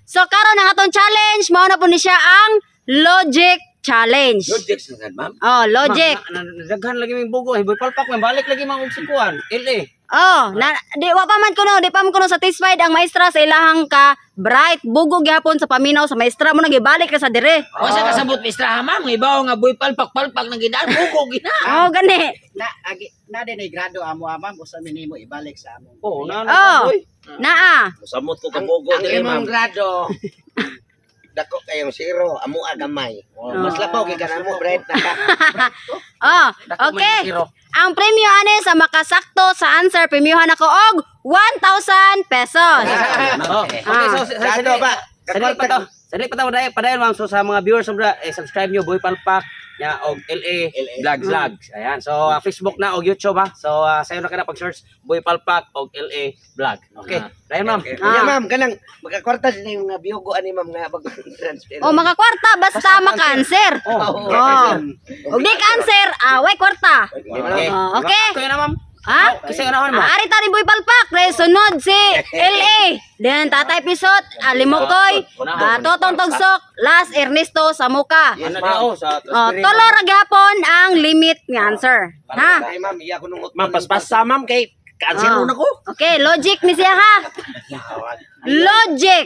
So karon ang atong challenge mao na po ni siya ang logic challenge. Logic sa ma'am. Oh, logic. Daghan lagi may bugo, boy palpak man balik lagi mang sikuan. LA. Oh, di wa pa man kuno, di pa man kuno satisfied ang maestra sa ilahang ka bright bugo gyapon sa paminaw sa maestra mo nagibalik ka sa dire. O sa kasabot mistra ma'am, ibaw nga boy palpak na gidaan buko gina. Oh, gani. Na din ay grado amo ma'am usa minimo ibalik sa amo. Oh, Oh, boy. naa. Samot ko kabugo Ang dire imong ma'am. grado dako kayong zero amo agamay. Mas labaw kay kanamo bright na ka. Oh, okay. Ang premyo ani sa makasakto sa answer premyohan ako og 1,000 pesos. Okay, so sa ba? Sadali pa to padayon ma'am so sa mga viewers subscribe nyo Boy Palpak nya og LA Vlogs. Ayan. So Facebook na og YouTube ha. So sayo na kada pag-search Boy Palpak og LA Vlog. Okay. Dayon ma'am. Ya ma'am kanang magkakwarta sa yung mga biyogo ani ma'am nga pag-transfer. O makakwarta basta maka-answer. Oh. Og di ka-answer, way kwarta. Okay. Okay. Kayo na ma'am. Ha? Kasi unahon mo. Ari ta ni Boy Palpak, re sunod si LA. Then Tatay Pisot, Limokoy, Totong Togsok, Las Ernesto Samuka. Ano daw sa Tulo ra gyapon ang limit nga answer. Ha? Ay ma'am iya ko nung Ma'am paspas sa ma'am kay cancel na ko. Okay, logic ni siya ha. Logic.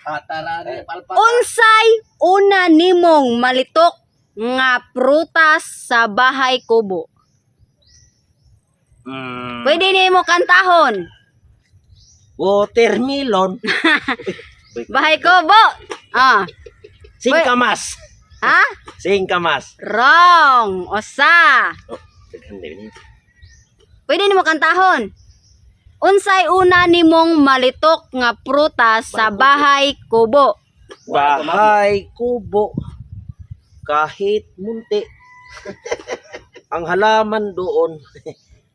Hatarare palpak. Unsay una nimong malitok nga prutas sa bahay kubo? Pwede nimo kantahon. Watermelon. Bahay kubo. Ah, Singkamas. ha? Singkamas. Wrong. Osa. Pwede nimo kantahon. Unsay una nimong malitok nga prutas sa bahay kubo? Bahay kubo. Kahit munti. Ang halaman doon.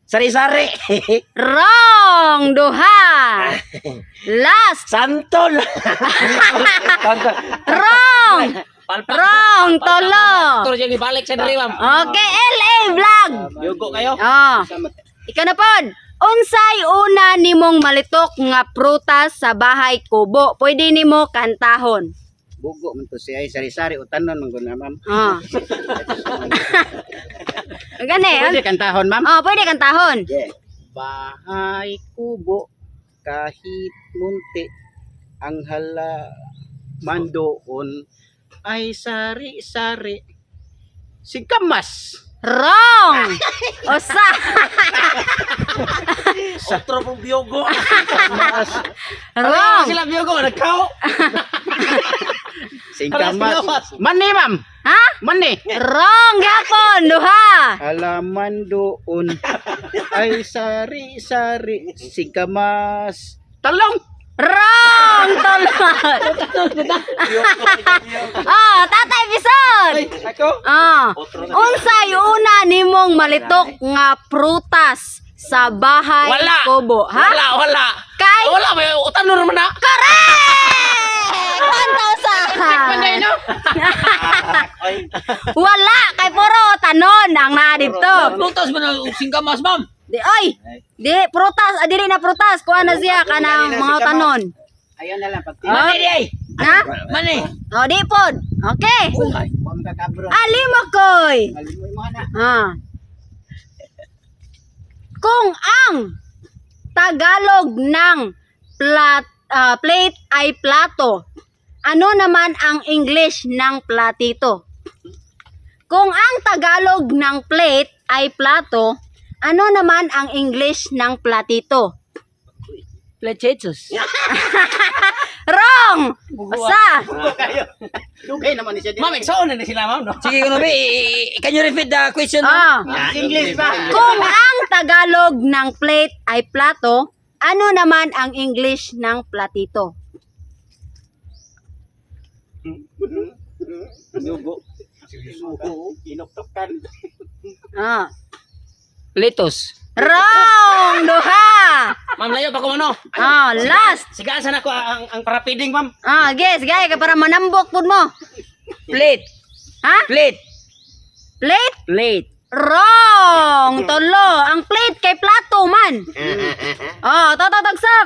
Sari-sari. Wrong. Duha. Last. Santol. Wrong. Wrong. Tolo. Tur jeng ibalik sa diri ma'am. Okay, LA Vlog. Yugo kayo. Oh. Ika na pod. Unsay una nimong malitok nga prutas sa bahay kubo? Pwede nimo kantahon. Bugo man to siya ay sari-sari utanon man gud na ma'am. Oh. Gani. Pwede kantahon ma'am. Oh, pwede kantahon. Yeah. Bahay kubo kahit munti ang halaman doon ay sari-sari singkamas. Wrong. Osa. Otro pong biyogo. Wrong. Sila biyogo nagkao. Singkamas. Mani ma'am. Ha? Mani. Wrong gapon. Duha. Halaman doon ay sari-sari singkamas. Talong. Wrong. Tolo. Oh, Tatay Bison. Ako. Ah. Unsay una nimong malitok nga prutas sa bahay Wala. kubo? Ha? Wala. Kay Wala may utanon naman na. correct! 1,000. Wala kay puro tanon ang naa dito. Prutas man ang singkamas ma'am. Di oy. Di prutas, dili na prutas, kuha na siya kanang mga tanon. Ayan na lang pag Mani di ay. Ha? Mani. O di pod. Okay. Huwag ka kabro. Alimo koy. Malimoy mo na. Ah. Kung ang Tagalog ng plate ay plato, ano naman ang English ng platito? Kung ang Tagalog ng plate ay plato, ano naman ang English ng platito? Plachetos. Wrong! Basta! Dugay naman ni siya. Ma'am, igsoon na sila ma'am no. Sige ko nabi, can you repeat the question? Ah. English ba? Kung ang Tagalog ng plate ay plato, ano naman ang English ng platito? Dugo. Inoktokan. Ah. Litos. Wrong! Duha! Ma'am layo pa ko ano. Ah, last! Sigaan sana ko ang parapiding ma'am. Ah, guess, gaya ka para manambok po mo. Plate. Ha? Plate. Plate? Plate. Wrong! Tolo, ang plate kay plato man. Oh, tatagsak.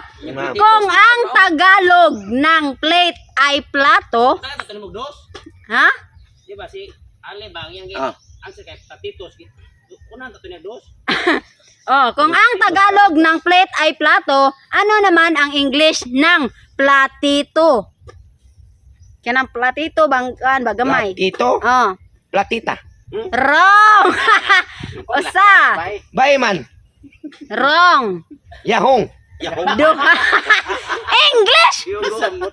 Kung ang Tagalog ng plate ay plato, Ito mo dos. ha? Di ba si Ale bang yang Ah. answer kay Patitos. Kunan to niya dos. Oh, kung ang Tagalog ng plate ay plato, ano naman ang English ng platito? Kanang platito bang kan bagamay. Platito, Oh, platita. wrong. Usa. Bay man. Wrong. Yahong. Duha. English.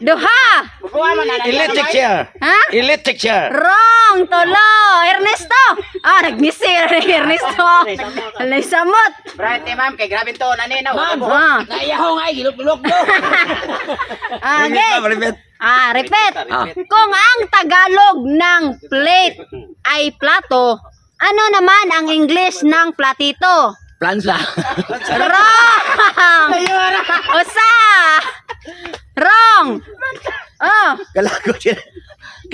Duha. Electric chair. Ha? Electric chair. Wrong. Tolo. Ernesto. Ah, nagmisir. Ernesto. Alay samot. Brate ma'am kay grabe to naninaw. Ma'am, Ah. Naiyaho nga gilok-gilok do. Okay. Repeat. Kung ang Tagalog ng plate ay plato, ano naman ang English ng platito? Plansa. Wrong! Usa! Wrong! Oh, Kalago siya.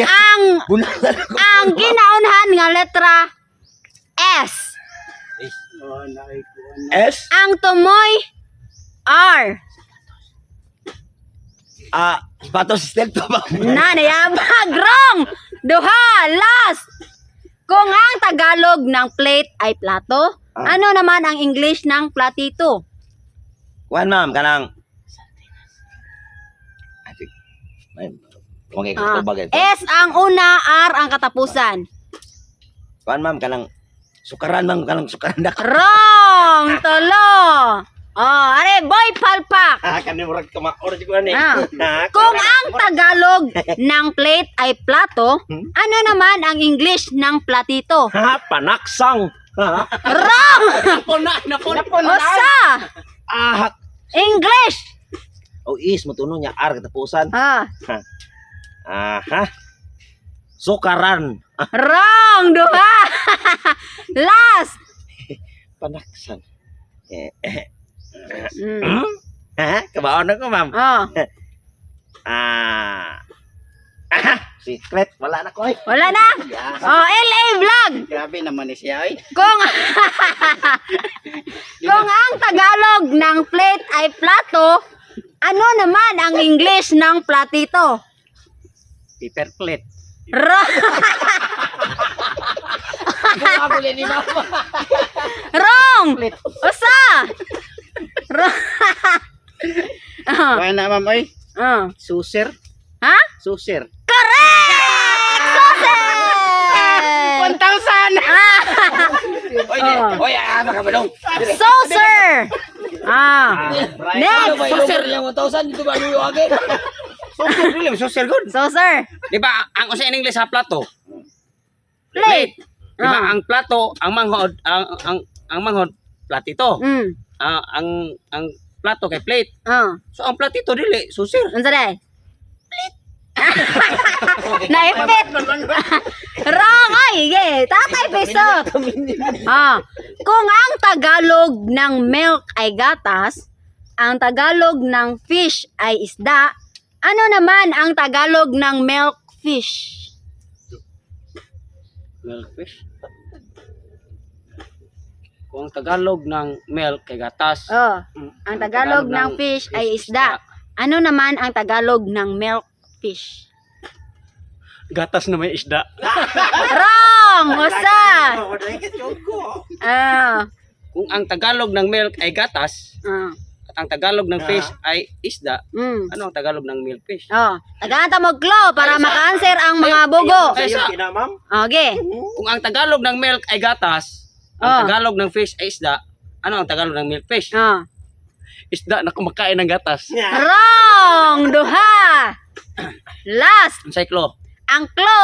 ang Bunalan ko. ang ginaunhan nga letra S. S. Ang tumoy R. Patos step to ba? Nanayabag. Wrong! Duha! Last! Kung ang Tagalog ng plate ay plato, ano naman ang English ng platito? Kuan ma'am kanang. Okay, Ah, bagay. S ang una, R ang katapusan. Kuan ma'am kanang sukaran ma'am kanang sukaran dak. Wrong! Tolo! Oh, are boy palpak. Kani murag ka ma-order ko ani. Ah. Kung ang Tagalog ng plate ay plato, ano naman ang English ng platito? Ha, panaksang. Ha? Wrong! Usa! English! Oh, is motuno niya R katapusan. Ah, Aha. Sukaran. wrong! Duha! Last! Panaksan. Mm. Ha? Kabaon ako ma'am. Oh, Secret. Wala na ko eh. wala na. Oh, LA Vlog. Grabe naman ni siya eh. Kung kung ang Tagalog ng plate ay plato, ano naman ang English ng platito? Paper plate. Wrong! Ako din ni mama. Wrong! Usa! Wrong! Kaya na ma'am ay. Oh. Suser. Ha? Suser. Correct! Suser! 1,000! Oy, Oh. oy, makabalong. Saucer! Ah. Ano ba Next! yung yung 1,000 dito ba yung agi? Suser dili, suser good. Saucer. Di ba ang usa in English sa plato? Plate. Di ba Ah. ang plato, ang manghod, ang manghod platito. Mm. Ang plato kay plate. Oh. So ang platito dili susir. Unsa day? Naipit. Wrong ay, tatay pisot. Ah, kung ang Tagalog ng milk ay gatas, ang Tagalog ng fish ay isda, ano naman ang Tagalog ng milk fish? Milkfish. Kung ang Tagalog ng milk kay gatas. Oh, ang Tagalog ng fish ay isda. Ano naman ang Tagalog ng milk fish? Gatas na may isda. Wrong! Usa! Ah. Kung ang Tagalog ng milk ay gatas, at ang Tagalog ng fish ay isda, Mm. ano ang Tagalog ng milkfish? Oh, tagaanta mo klo para maka-answer ang mga bugo. Ay, sa, Okay. kung ang Tagalog ng milk ay gatas, ang Tagalog ng fish ay isda, ano ang Tagalog ng milkfish? Oh. Isda na kumakain ng gatas. Wrong! Duha! Last! Ang sayklo. Ang klo.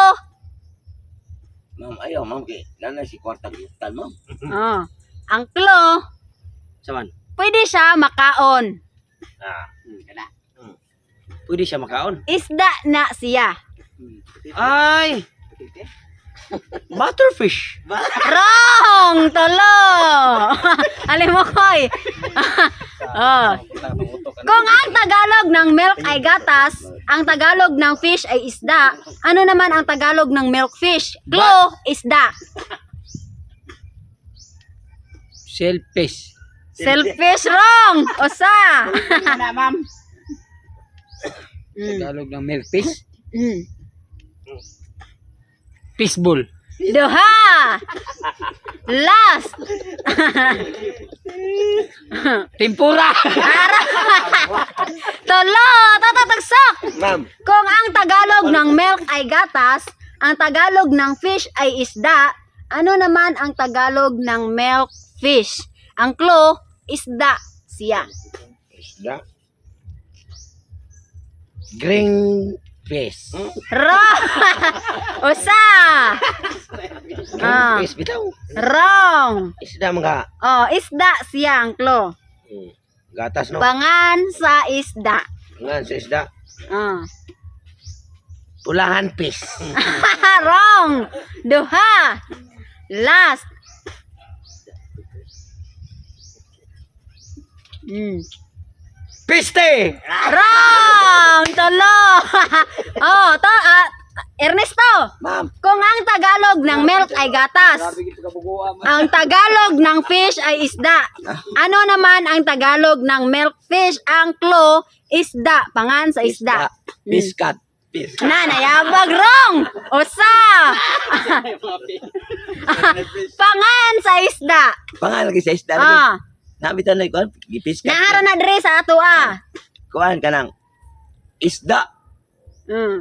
Ma'am, ayaw ma'am kay nanay si kwartang yutan ma'am. Oh. Ang klo, Saman. pwede siya makaon. Pwede siya makaon. Isda na siya. Ay! Butterfish. Wrong! Tolo! Alim mo koy. Oh. Kung ang Tagalog ng milk ay gatas, ang Tagalog ng fish ay isda, ano naman ang Tagalog ng milk fish? Klo, isda. Selfish. Selfish wrong. Usa. Na, ma'am. Tagalog ng milkfish. Mm. Fishball. Duha. Last. Tempura. Tulo. Tatatagsak. Ma'am, Kung ang Tagalog ng milk ay gatas, ang Tagalog ng fish ay isda, ano naman ang Tagalog ng milk fish? Ang clue, isda siya. isda. Green fish. Wrong! Usa! Ah, Fish bitaw. wrong! Isda mga Oh, isda siya ang clue. gatas no. Pangan sa isda. Ngan sa isda. Ah. Pulahan fish. Wrong! Duha! Last! Piste. Wrong! Tulo! Oh, Ernesto! Ma'am, Kung ang Tagalog ng milk ay gatas, ang Tagalog ng fish ay isda. Ano naman ang Tagalog ng milk fish? Ang clue, isda. Pangan sa isda. Piskat. Fish. Nayabag wrong! Usa! Pangan sa isda. Pangalan lagi sa isda. Ah, Nabitan na ikuan. Piskat. nahara na dre sa ato ah. Kuan ka ng isda. Mm.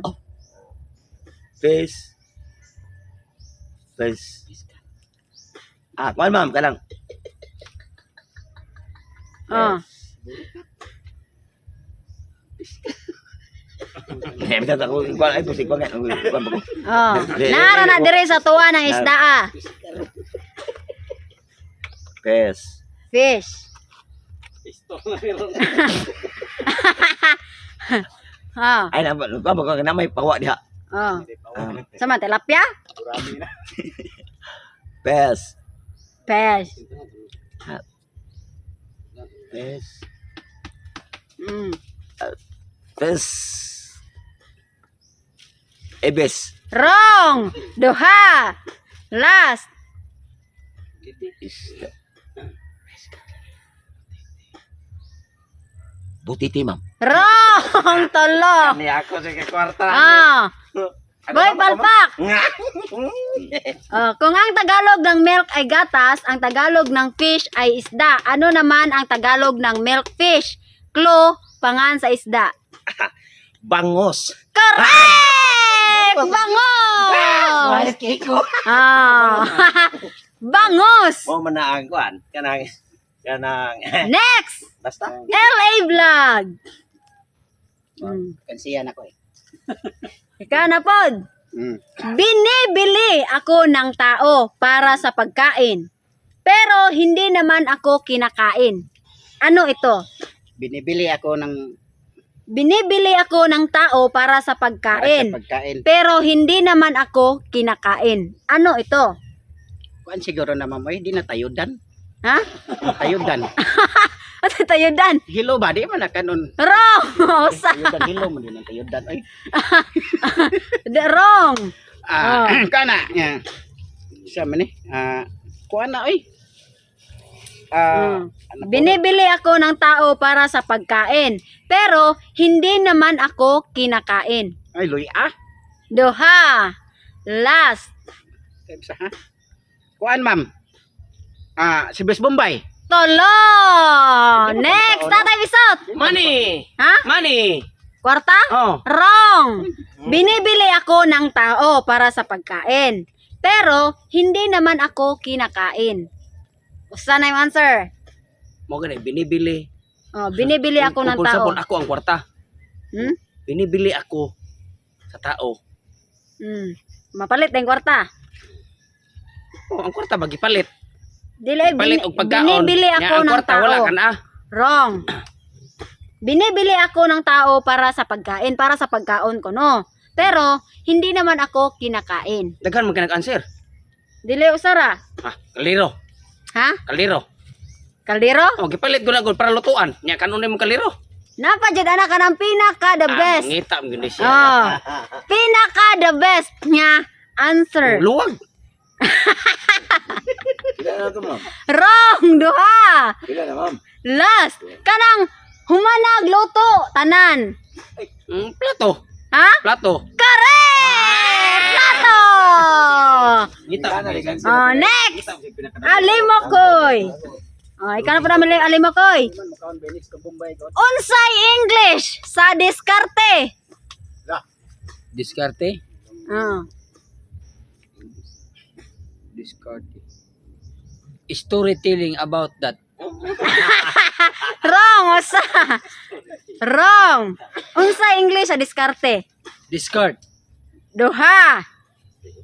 Fish. Fish. Kuan ma'am ka lang. Oh. Nabitan ako kuan ay pusik kuan. Kuan ba ko? Oh. Nahara na dre sa tuwa ng isda ah. Fish. Fish. Ah, Ay na kuan ba ko na may pawa diha. oh. Sama tilapia? Fish. Fish. Fish. Mm. Fish. Ebes. Wrong! Duha! Last! Isda. Butiti ma'am. Wrong! Tolo! Ni ako sa kwarta. Ah! Boy, palpak! Kung ang Tagalog ng milk ay gatas, ang Tagalog ng fish ay isda. Ano naman ang Tagalog ng milk fish? Clue, pangan sa isda. Bangos. Correct! Bangos! Kiko. Ah! Bangos! Mo manaang kuan kanang Next! basta LA Vlog! kansiyan ako eh. Ikaw na pod. Binibili ako ng tao para sa pagkain. Pero hindi naman ako kinakain. Ano ito? Binibili ako ng Binibili ako ng tao para sa pagkain. pagkain. Pero hindi naman ako kinakain. Ano ito? Kuan siguro naman mo, di na tayodan. Ha? Tayodan. Ano tayo dan? Hilo ba? Di man na kanon. Wrong! Sa Tayodan, hilo mo din ang tayodan. Ay. wrong! Kana. Siya man eh. Kuan na, ay. Binibili ako ng tao para sa pagkain. Pero hindi naman ako kinakain. Ay, luy Duha. Last. Sa ha? Kuan, ma'am. Si Bes Bombay. Tolo! Next! Tatay Bisot! Money. Ha? Money. Kwarta? Oh. Wrong! Binibili ako ng tao para sa pagkain. Pero hindi naman ako kinakain. Usa na yung answer. Mo gani binibili. Binibili ako ng tao. Kung ako ang kwarta. Hmm? Binibili ako sa tao. Mapalit na yung kwarta. Oh, ang kwarta magipalit. Dili, Palit og pagkaon. binibili ako Nya, ang ng kwarta tao. wala ka na. Wrong. Binibili ako ng tao para sa pagkain, para sa pagkaon ko, no? Pero, hindi naman ako kinakain. Daghan man ka nag-answer. Dili, usara. Kaliro. Ha? Kaliro. Kaldero? Oh, gipalit gud gud para lutuan. Nya kanunay mo kaliro. Napa dyan anak ka ng pinaka the best. Ngita mo gini siya. Oh. Pinaka the best niya answer. Luwag. Pila na to, ma'am? Wrong, duha. Pila na, ma'am? Last, kanang humanag luto tanan. Plato. Ha? Plato. Correct! Plato! Ngita na rin. Oh, next! Alimokoy. Oh, ikaw na po naman alimokoy. Unsay English sa diskarte? Diskarte? Oh. Diskarte. Storytelling about that. Wrong, usa. Wrong. Unsay English sa diskarte? Discard. Duha.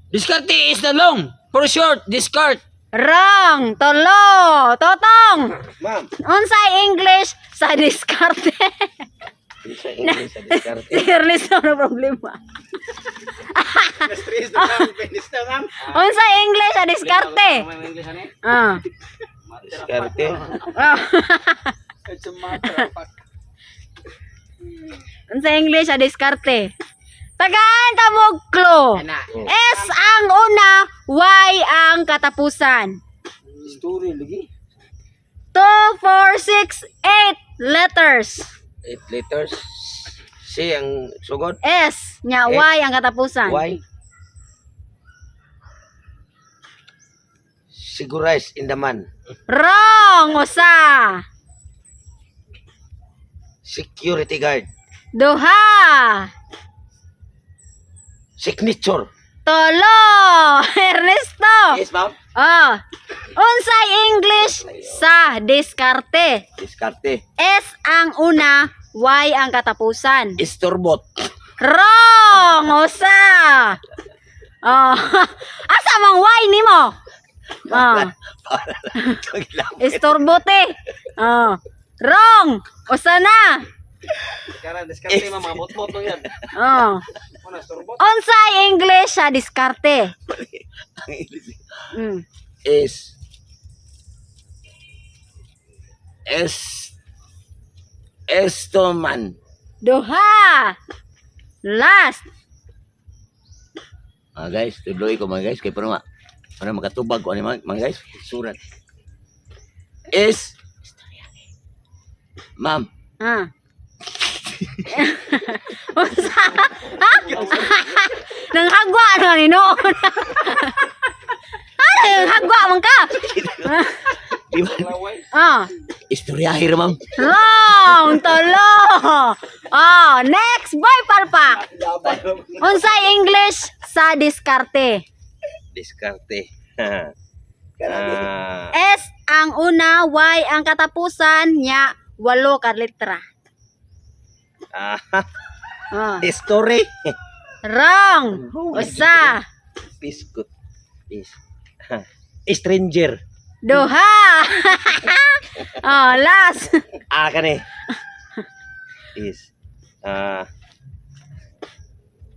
Diskarte is the long. For short, discard. Wrong. Tolo. Totong. Ma'am. Unsay English sa diskarte? Sa English sa diskarte. Serious na problema. Na-stress na ma'am. Finish na ma'am. Unsay English sa diskarte? Ah. Diskarte. Oh. Unsay English sa diskarte? Tagaan ta mo clue. S ang una, Y ang katapusan. Story lagi. 2, 4, 6, 8 letters. 8 letters. C ang sugod. S nya S. Y ang katapusan. Y. Sigurize in the man. Wrong, usa. Security guard. Duha. Signature. Tolo. Ernesto. Yes, ma'am. Oh. Unsay English sa diskarte? Diskarte. S ang una, Y ang katapusan. Istorbot. Wrong! Usa! Oh. Asa mang Y nimo? Oh. Istorbote. Oh. Wrong! Usa na. Sekarang diskarte ma'am. Mga bot-bot lang yan. Oh. Ano, storbot? Unsay English sa diskarte? Mm. is Estoman. Duha. Last. Guys, tuloy ko mga guys kay para makatubag ko ano mga guys. Surat. Is Ma'am. Ah. Unsa? Ha? Nang hagwa na ni noon. Nang hagwa man ka. Di ba? Ah. Istoryahe ra ma'am. Wrong, tolo. Oh, next boy palpak. Unsay English sa diskarte? Diskarte. S ang una, Y ang katapusan, nya 8 ka letra. Ah. Story. Wrong. Usa. Biscuit. Stranger. Duha. Oh, last. Kani. Is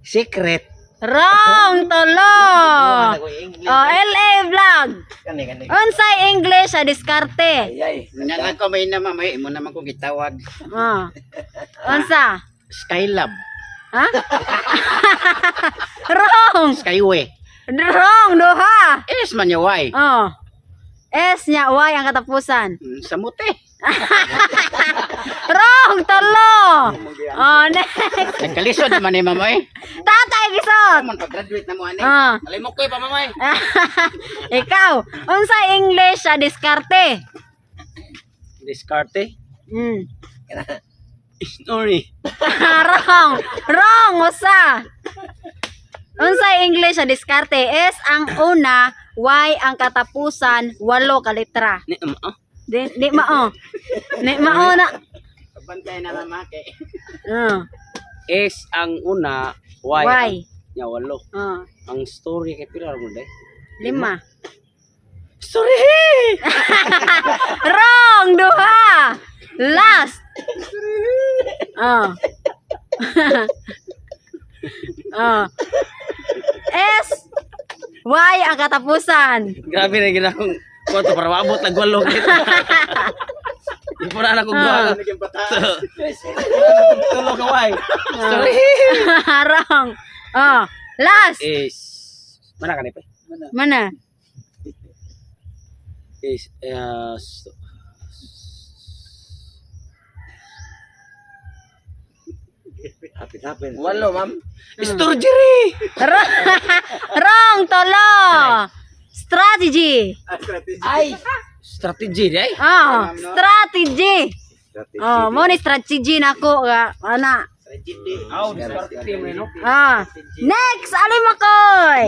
secret. Wrong, tolo. Oh, LA vlog. Kani. Unsay English sa diskarte? Nanyanan ko may naman. May mo naman kong gitawag. Oh. Unsa? Skylab. Ha? Wrong. Skyway. Wrong, duha. Es man niya why? Oh. S nya Y ang katapusan. Samute. Wrong, tolo. Oh, next. Nagkalisod naman ni mama eh. Tatay gisot. Naman pag-graduate na mo ani. Oh. Alimok ko pa mamay. Ikaw, unsa English sa diskarte? Diskarte. Mm. Story. Wrong. Wrong, usa. Unsa English sa diskarte? S ang una, Y ang katapusan, 8 ka letra. Di mao. Di mao na. Pabantay na mama kay. S ang una, Y. Y. Nya walo. Ang story kay pila ra mo day? 5. Story. Wrong, duha. Last. S Y ang katapusan. Grabe na ginakong kwarto para maabot ng walo kita. Di po na akong gawa. Tulo ka why? Story. Wrong. Last. Is mana ka ni pa? Mana? Is, hapit. Walo, ma'am. Storgery! Wrong, tolo. Strategy. Ay! Strategy, ay? Strategy. Mo ni strategy nako ga ana. Next, alim makoy.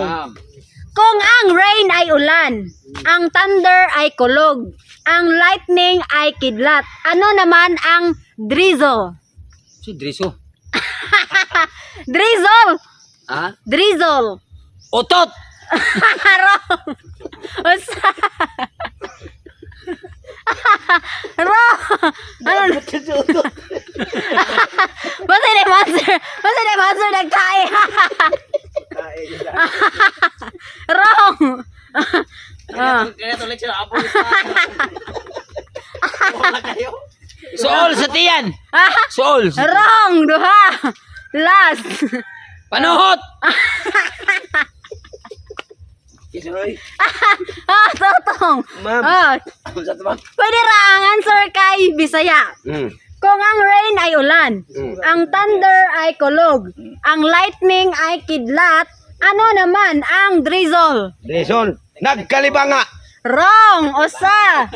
Kung ang rain ay ulan, ang thunder ay kulog, ang lightning ay kidlat, ano naman ang drizzle? Si Driso. Drizzle! Ha? Drizzle! Otot! Wrong! Usa! Wrong! Ano? Basta na monster nagkain! Wrong! Kaya tuloy siya, apo wala kayo. Sool sa tiyan! Sool! Wrong! Duha! Last! Panuhot! Totong! Ma'am. Sa tabang. Pwede ra ang answer kay Bisaya. Kung ang rain ay ulan, ang thunder ay kulog, ang lightning ay kidlat, ano naman ang drizzle? Reason. Nagkalibanga. Wrong! Usa!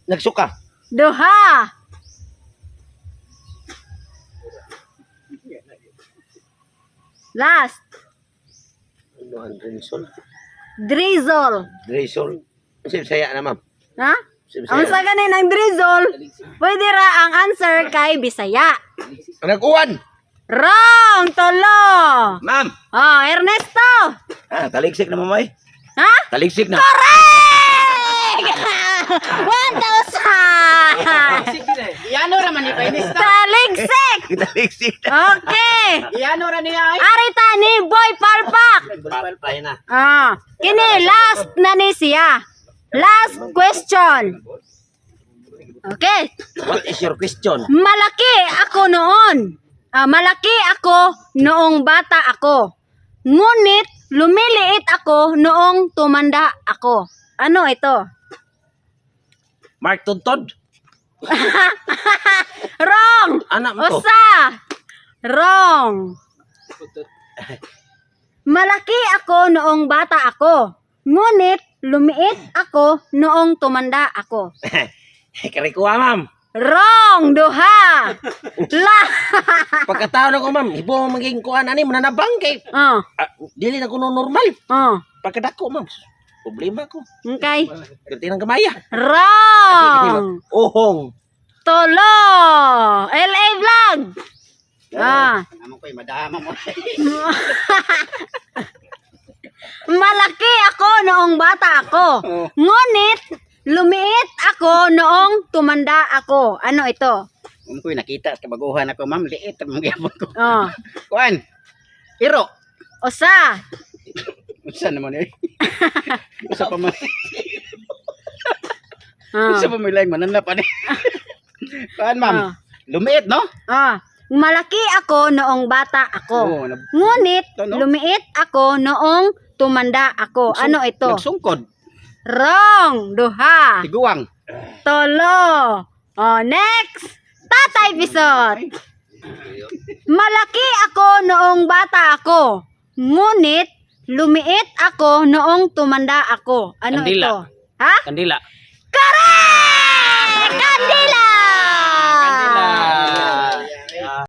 Nagsuka. Duha! Last! Reason. Drizzle! Reason. Saya na, ma'am. Ha? Ang sa ganin ang drizzle, pwede ra ang answer kay Bisaya. Nag-uwan. Wrong! Tolo! Ma'am. Ernesto! Taligsik na, mamay. Ha? Taligsik na. Correct! 1,000! Iano raman ni Painis. Taligsik! Taligsik na. Okay! Iano ra niya ay. Arita ni Boy Palpak! Palpay na. Kini last na ni siya. Last question. Okay. What is your question? Malaki ako noon. Malaki ako noong bata ako. Ngunit lumiliit ako noong tumanda ako. Ano ito? Mark Tuntod. Wrong! Anak mo to. Usa! Wrong! Malaki ako noong bata ako. Ngunit lumiit ako noong tumanda ako. Karikuha, ma'am. Wrong! Duha! La! Pagkataon ako, ma'am, ibo mo magiging kuhaan, ani, mananabang kay, dili na kuno normal. Pagkadako, ma'am, problema ko. Okay. Ganti ng kamaya. Wrong! Ohong. Tolo! LA Vlog! Amo ko'y madama mo. Malaki ako noong bata ako. Ngunit, lumiit ako noong tumanda ako. Ano ito? Amo ko'y nakita, kabaguhan ako, ma'am, liit, ang magyabon ko. Oh. Kuhaan, iro. Usa. Usa naman eh. Usa pa man. Oh. Usa pa may laing mananap, ani. Kuhaan, ma'am, lumiit, no? Malaki ako noong bata ako. Oo, Ngunit, no? lumiit ako noong tumanda ako. Ano ito? Nagsungkod. Wrong! Duha! Tiguang. Tolo! Next! Tatay Bisot! Malaki ako noong bata ako. Ngunit, lumiit ako noong tumanda ako. Ano Kandila. ito? Ha? Kandila. Correct! Kandila!